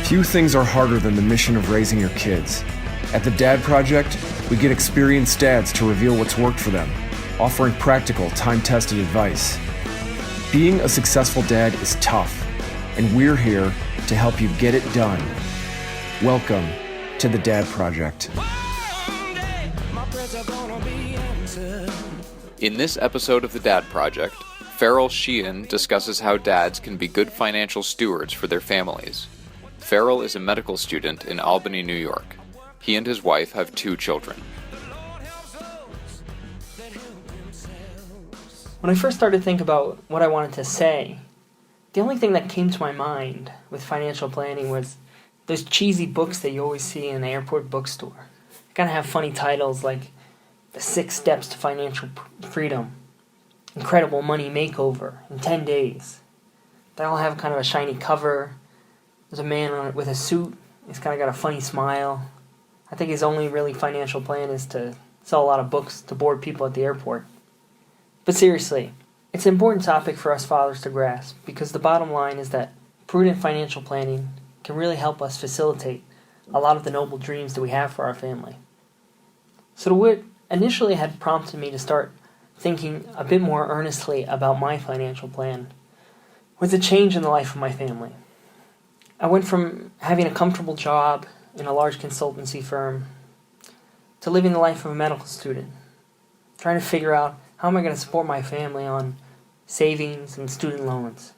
Few things are harder than the mission of raising your kids. At the Dad Project, we get experienced dads to reveal what's worked for them, offering practical, time-tested advice. Being a successful dad is tough, and we're here to help you get it done. Welcome to the Dad Project. In this episode of the Dad Project, Farrell Sheehan discusses how dads can be good financial stewards for their families. Farrell is a medical student in Albany, New York. He and his wife have 2 children. When I first started to think about what I wanted to say, the only thing that came to my mind with financial planning was those cheesy books that you always see in the airport bookstore. They kind of have funny titles like The 6 Steps to Financial Freedom, Incredible Money Makeover in 10 Days. They all have kind of a shiny cover. There's a man with a suit. He's kind of got a funny smile. I think his only really financial plan is to sell a lot of books to bored people at the airport. But seriously, it's an important topic for us fathers to grasp because the bottom line is that prudent financial planning can really help us facilitate a lot of the noble dreams that we have for our family. So what initially had prompted me to start thinking a bit more earnestly about my financial plan was a change in the life of my family. I went from having a comfortable job in a large consultancy firm to living the life of a medical student, trying to figure out how am I going to support my family on savings and student loans.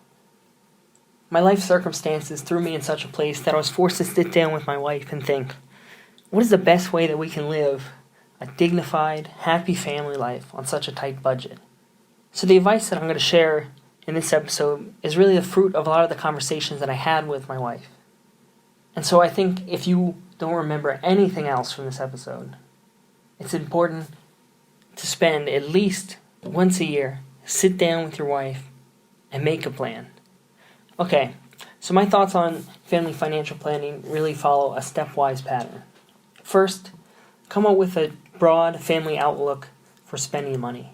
My life circumstances threw me in such a place that I was forced to sit down with my wife and think, what is the best way that we can live a dignified, happy family life on such a tight budget? So the advice that I'm going to share in this episode is really the fruit of a lot of the conversations that I had with my wife. And so I think if you don't remember anything else from this episode, it's important to spend at least once a year, sit down with your wife and make a plan. Okay, so my thoughts on family financial planning really follow a stepwise pattern. First, come up with a broad family outlook for spending money.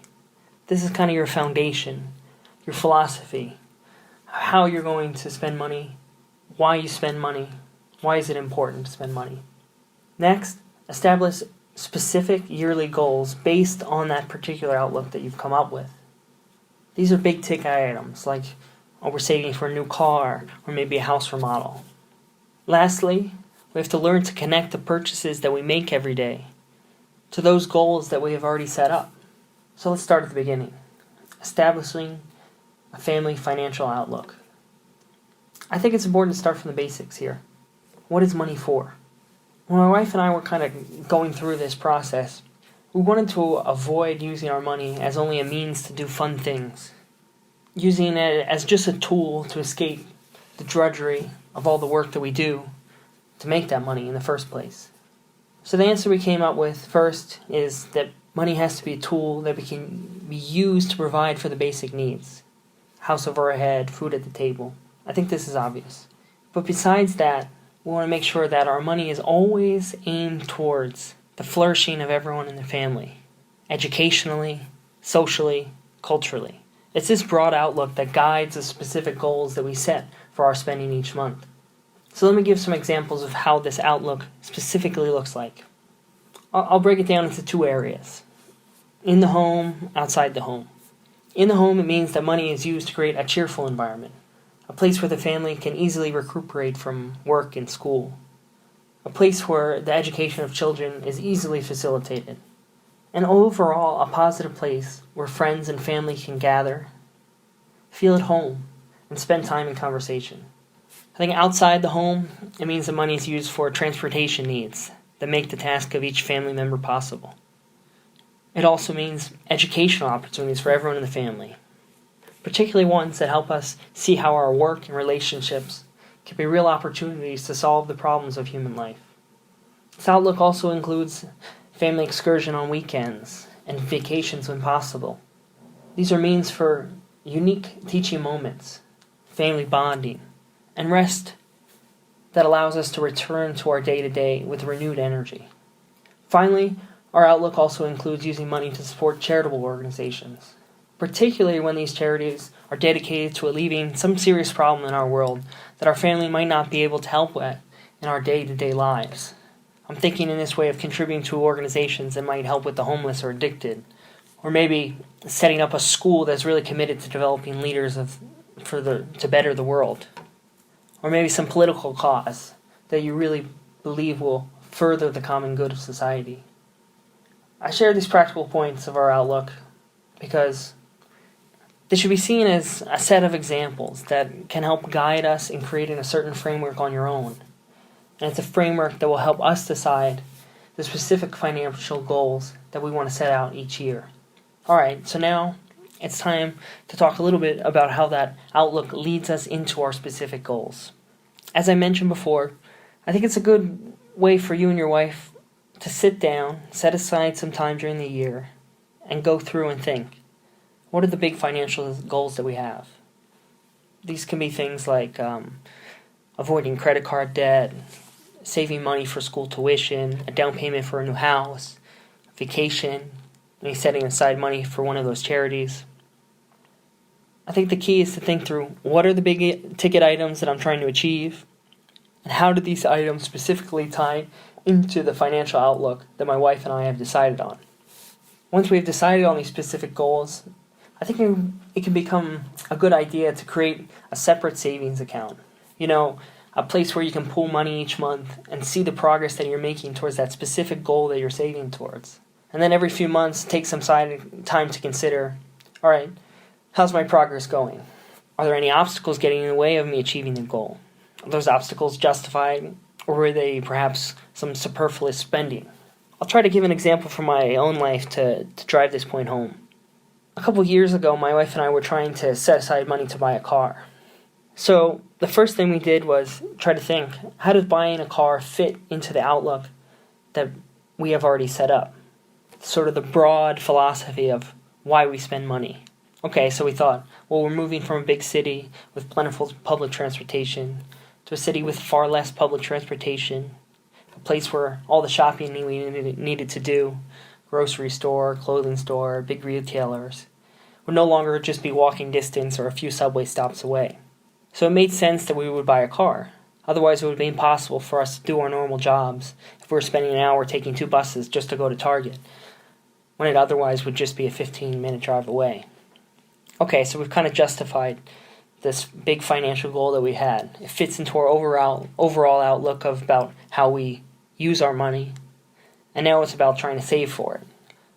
This is kind of your foundation, your philosophy, how you're going to spend money, why you spend money, why is it important to spend money. Next, establish specific yearly goals based on that particular outlook that you've come up with. These are big ticket items like we're saving for a new car or maybe a house remodel. Lastly, we have to learn to connect the purchases that we make every day to those goals that we have already set up. So let's start at the beginning. Establishing a family financial outlook. I think it's important to start from the basics here. What is money for? When my wife and I were kind of going through this process, we wanted to avoid using our money as only a means to do fun things, using it as just a tool to escape the drudgery of all the work that we do to make that money in the first place. So the answer we came up with first is that money has to be a tool that can be used to provide for the basic needs. House over our head, food at the table. I think this is obvious. But besides that, we want to make sure that our money is always aimed towards the flourishing of everyone in the family, educationally, socially, culturally. It's this broad outlook that guides the specific goals that we set for our spending each month. So let me give some examples of how this outlook specifically looks like. I'll break it down into 2 areas. In the home, outside the home. In the home, it means that money is used to create a cheerful environment, a place where the family can easily recuperate from work and school, a place where the education of children is easily facilitated, and overall a positive place where friends and family can gather, feel at home, and spend time in conversation. I think outside the home, it means that money is used for transportation needs that make the task of each family member possible. It also means educational opportunities for everyone in the family, particularly ones that help us see how our work and relationships can be real opportunities to solve the problems of human life. This outlook also includes family excursion on weekends and vacations when possible. These are means for unique teaching moments, family bonding, and rest that allows us to return to our day-to-day with renewed energy. Finally, our outlook also includes using money to support charitable organizations, particularly when these charities are dedicated to alleviating some serious problem in our world that our family might not be able to help with in our day-to-day lives. I'm thinking in this way of contributing to organizations that might help with the homeless or addicted, or maybe setting up a school that's really committed to developing leaders to better the world, or maybe some political cause that you really believe will further the common good of society. I share these practical points of our outlook because they should be seen as a set of examples that can help guide us in creating a certain framework on your own. And it's a framework that will help us decide the specific financial goals that we want to set out each year. Alright, so now it's time to talk a little bit about how that outlook leads us into our specific goals. As I mentioned before, I think it's a good way for you and your wife to sit down, set aside some time during the year, and go through and think, what are the big financial goals that we have? These can be things like avoiding credit card debt, saving money for school tuition, a down payment for a new house, vacation, maybe setting aside money for one of those charities. I think the key is to think through what are the big ticket items that I'm trying to achieve, and how do these items specifically tie into the financial outlook that my wife and I have decided on. Once we've decided on these specific goals, I think it can become a good idea to create a separate savings account. A place where you can pull money each month and see the progress that you're making towards that specific goal that you're saving towards. And then every few months, take some time to consider, alright, how's my progress going? Are there any obstacles getting in the way of me achieving the goal? Are those obstacles justified, or were they perhaps some superfluous spending? I'll try to give an example from my own life to drive this point home. A couple years ago, my wife and I were trying to set aside money to buy a car. So the first thing we did was try to think, how does buying a car fit into the outlook that we have already set up? Sort of the broad philosophy of why we spend money. Okay, so we thought, well, we're moving from a big city with plentiful public transportation to a city with far less public transportation, a place where all the shopping we needed to do, grocery store, clothing store, big retailers, would no longer just be walking distance or a few subway stops away. So it made sense that we would buy a car. Otherwise, it would be impossible for us to do our normal jobs if we were spending an hour taking 2 buses just to go to Target, when it otherwise would just be a 15-minute drive away. Okay, so we've kind of justified this big financial goal that we had. It fits into our overall outlook of about how we use our money, and now it's about trying to save for it.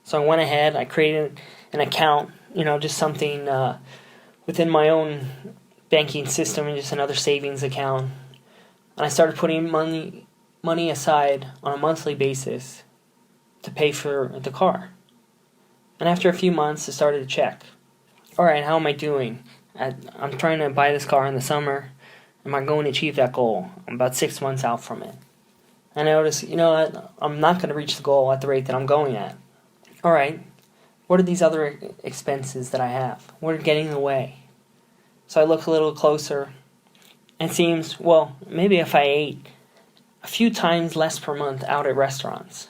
So I went ahead, I created an account, just something within my own banking system and just another savings account. And I started putting money aside on a monthly basis to pay for the car. And after a few months, I started to check. Alright, how am I doing? I'm trying to buy this car in the summer. Am I going to achieve that goal? I'm about 6 months out from it. And I noticed, I'm not going to reach the goal at the rate that I'm going at. Alright, what are these other expenses that I have? What are getting in the way? So I look a little closer, and it seems, well, maybe if I ate a few times less per month out at restaurants,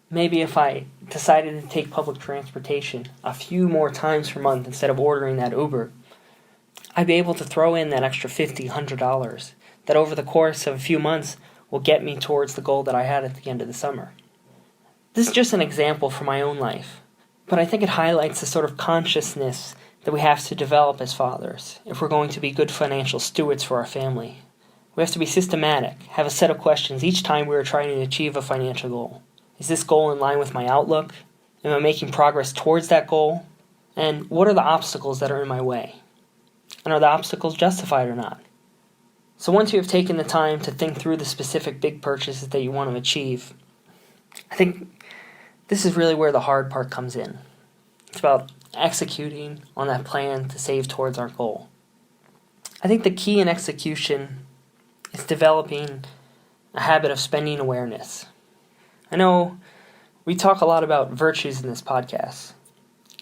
maybe if I decided to take public transportation a few more times per month instead of ordering that Uber, I'd be able to throw in that extra $50, $100 that over the course of a few months will get me towards the goal that I had at the end of the summer. This is just an example from my own life, but I think it highlights the sort of consciousness that we have to develop as fathers if we're going to be good financial stewards for our family. We have to be systematic, have a set of questions each time we are trying to achieve a financial goal. Is this goal in line with my outlook? Am I making progress towards that goal? And what are the obstacles that are in my way? And are the obstacles justified or not? So once you have taken the time to think through the specific big purchases that you want to achieve, I think this is really where the hard part comes in. It's about executing on that plan to save towards our goal. I think the key in execution is developing a habit of spending awareness. I know we talk a lot about virtues in this podcast,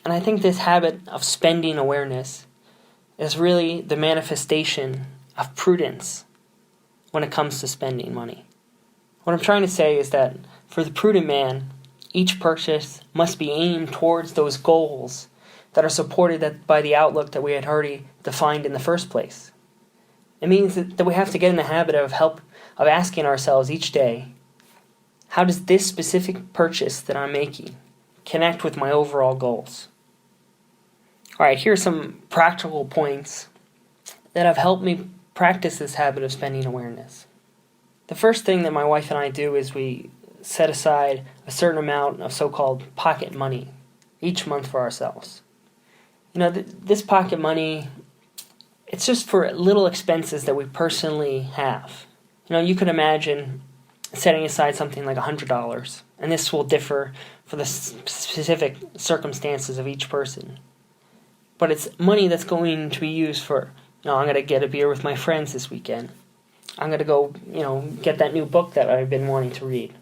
and I think this habit of spending awareness is really the manifestation of prudence when it comes to spending money. What I'm trying to say is that for the prudent man, each purchase must be aimed towards those goals that are supported by the outlook that we had already defined in the first place. It means that we have to get in the habit of of asking ourselves each day, how does this specific purchase that I'm making connect with my overall goals? All right, here are some practical points that have helped me practice this habit of spending awareness. The first thing that my wife and I do is we set aside a certain amount of so-called pocket money each month for ourselves. This pocket money, it's just for little expenses that we personally have. You could imagine setting aside something like $100, and this will differ for the specific circumstances of each person. But it's money that's going to be used for, I'm going to get a beer with my friends this weekend. I'm going to go, get that new book that I've been wanting to read.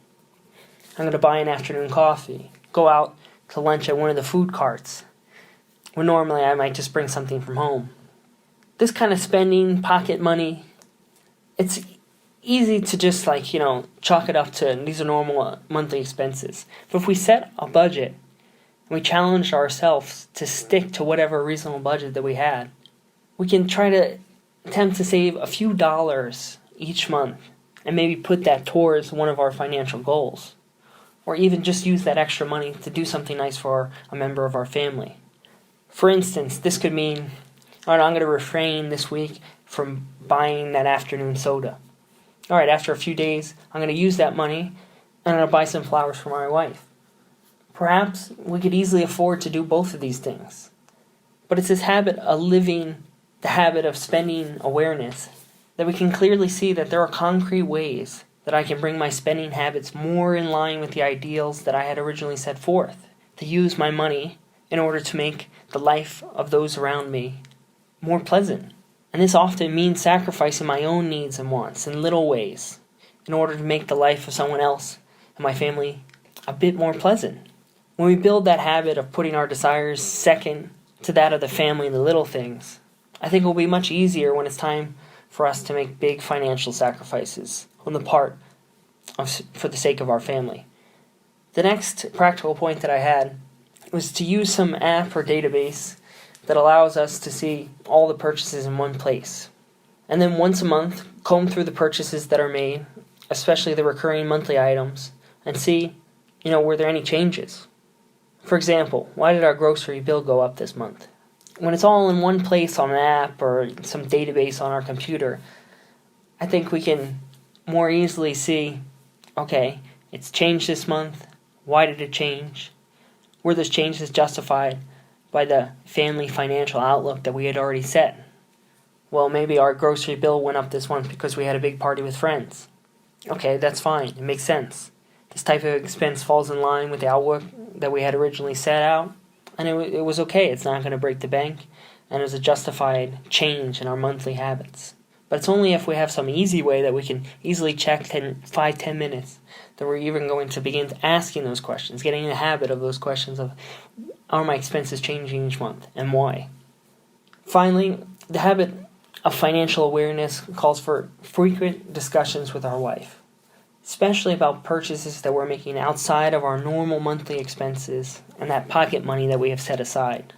I'm going to buy an afternoon coffee, go out to lunch at one of the food carts, when normally I might just bring something from home. This kind of spending, pocket money, it's easy to just chalk it up to these are normal monthly expenses. But if we set a budget and we challenge ourselves to stick to whatever reasonable budget that we had, we can try to attempt to save a few dollars each month and maybe put that towards one of our financial goals. Or even just use that extra money to do something nice for a member of our family. For instance, this could mean, all right, I'm going to refrain this week from buying that afternoon soda. All right, after a few days, I'm going to use that money and I'm going to buy some flowers for my wife. Perhaps we could easily afford to do both of these things. But it's this habit of living the habit of spending awareness that we can clearly see that there are concrete ways that I can bring my spending habits more in line with the ideals that I had originally set forth, to use my money in order to make the life of those around me more pleasant. And this often means sacrificing my own needs and wants in little ways in order to make the life of someone else and my family a bit more pleasant. When we build that habit of putting our desires second to that of the family and the little things, I think it will be much easier when it's time for us to make big financial sacrifices on the part for the sake of our family. The next practical point that I had was to use some app or database that allows us to see all the purchases in one place. And then once a month, comb through the purchases that are made, especially the recurring monthly items, and see, were there any changes? For example, why did our grocery bill go up this month? When it's all in one place on an app or some database on our computer, I think we can more easily see, okay, it's changed this month. Why did it change? Were those changes justified by the family financial outlook that we had already set? Well, maybe our grocery bill went up this month because we had a big party with friends. Okay, that's fine. It makes sense. This type of expense falls in line with the outlook that we had originally set out, and it was okay. It's not going to break the bank, and it was a justified change in our monthly habits. But it's only if we have some easy way that we can easily check 5-10 minutes that we're even going to begin asking those questions, getting in the habit of those questions of, are my expenses changing each month, and why? Finally, the habit of financial awareness calls for frequent discussions with our wife, especially about purchases that we're making outside of our normal monthly expenses and that pocket money that we have set aside.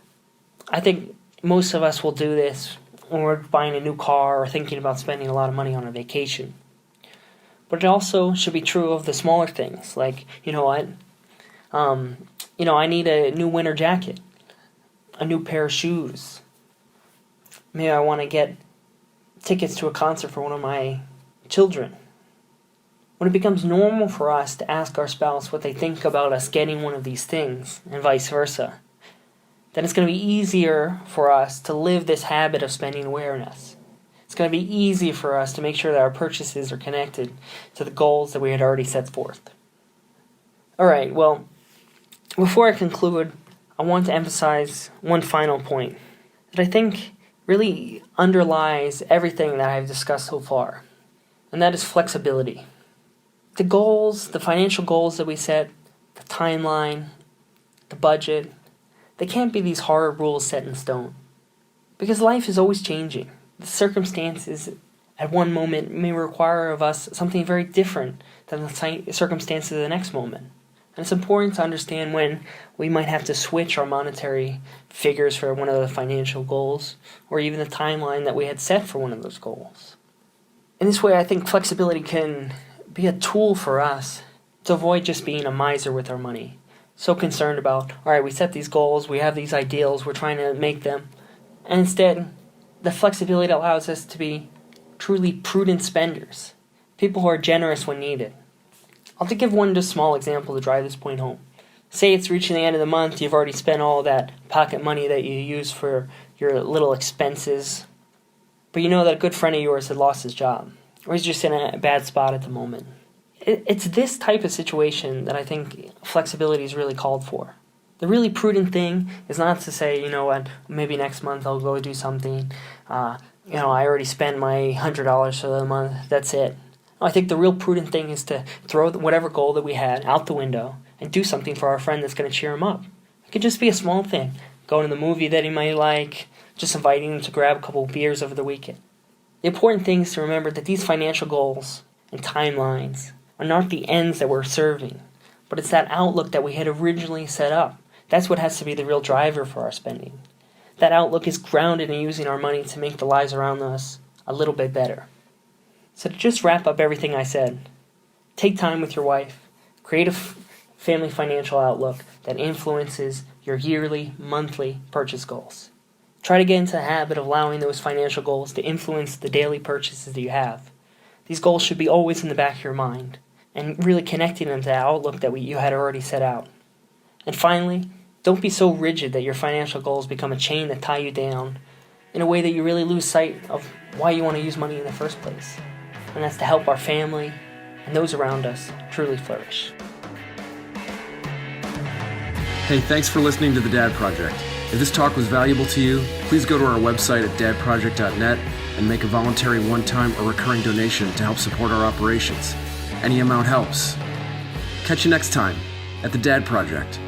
I think most of us will do this when we're buying a new car or thinking about spending a lot of money on a vacation. But it also should be true of the smaller things, like, I need a new winter jacket, a new pair of shoes. Maybe I want to get tickets to a concert for one of my children. When it becomes normal for us to ask our spouse what they think about us getting one of these things, and vice versa, then it's going to be easier for us to live this habit of spending awareness. It's going to be easy for us to make sure that our purchases are connected to the goals that we had already set forth. Alright, well, before I conclude, I want to emphasize one final point that I think really underlies everything that I've discussed so far, and that is flexibility. The goals, the financial goals that we set, the timeline, the budget, they can't be these hard rules set in stone. Because life is always changing. The circumstances at one moment may require of us something very different than the circumstances of the next moment. And it's important to understand when we might have to switch our monetary figures for one of the financial goals, or even the timeline that we had set for one of those goals. In this way, I think flexibility can be a tool for us to avoid just being a miser with our money. So concerned about, all right, we set these goals, we have these ideals, we're trying to make them. And instead, the flexibility allows us to be truly prudent spenders, people who are generous when needed. I'll just give one just small example to drive this point home. Say it's reaching the end of the month, you've already spent all that pocket money that you use for your little expenses, but you know that a good friend of yours had lost his job, or he's just in a bad spot at the moment. It's this type of situation that I think flexibility is really called for. The really prudent thing is not to say, you know what, maybe next month I'll go do something. I already spent my $100 for the month, that's it. I think the real prudent thing is to throw whatever goal that we had out the window and do something for our friend that's going to cheer him up. It could just be a small thing. Going to the movie that he might like, just inviting him to grab a couple of beers over the weekend. The important thing is to remember that these financial goals and timelines are not the ends that we're serving, but it's that outlook that we had originally set up. That's what has to be the real driver for our spending. That outlook is grounded in using our money to make the lives around us a little bit better. So to just wrap up everything I said, take time with your wife, create a family financial outlook that influences your yearly, monthly purchase goals. Try to get into the habit of allowing those financial goals to influence the daily purchases that you have. These goals should be always in the back of your mind, and really connecting them to the outlook that you had already set out. And finally, don't be so rigid that your financial goals become a chain that tie you down in a way that you really lose sight of why you want to use money in the first place. And that's to help our family and those around us truly flourish. Hey, thanks for listening to The Dad Project. If this talk was valuable to you, please go to our website at dadproject.net and make a voluntary one-time or recurring donation to help support our operations. Any amount helps. Catch you next time at The Dad Project.